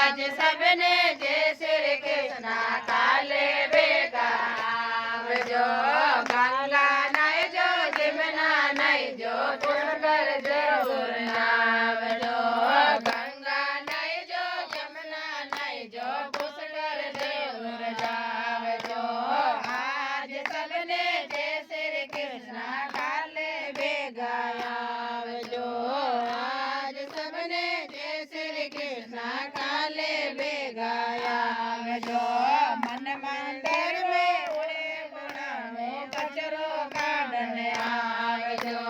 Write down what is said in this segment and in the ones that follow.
आज सबने जय श्री कृष्ण काले बेगा आवजो गंगा नहीं जो जमुना नहीं जो पुष्कर जरूर नावजो गंगा नहीं जो जमुना नहीं जो पुष्कर जरूर जावजो आज सबने जय श्री कृष्ण काले बेगा आवजो आज सबने जय श्री कृष्ण काले बेगा आवजो मन मंदिर में उड़े गुणानो कचरो काढ़ने आवजो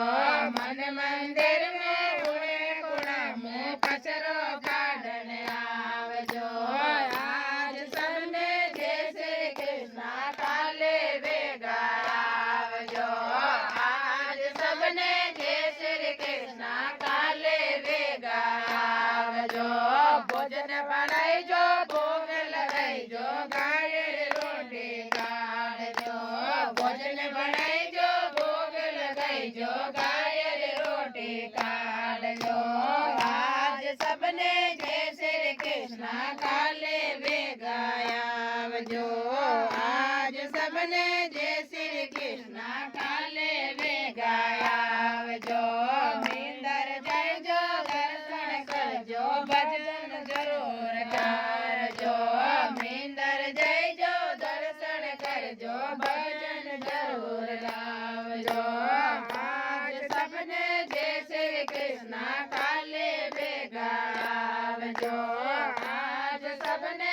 मन मंदिर में उड़े गुणानो कचरो काढ़ने आवजो आज सबने जय श्री कृष्ण काले बेगा आवजो आज सबने जय श्री कृष्ण काले बेगा आवजो भोजन बनाई जो भोग लगाई जो गाय रोटी काढ़जो भोजन बनाई जो भोग लगाई जो गाय रोटी काढ़जो आज सबने जय श्री कृष्ण काले बेगा आवजो आज सबने जय श्री कृष्ण काले बेगा आवजो मींदर जय जो दर्शन करजो भजन जरूर करजो मींदर जय जो दर्शन करजो भजन जरूर गावजो आज सबने जय श्री कृष्ण काले बेगा आवजो आज सबने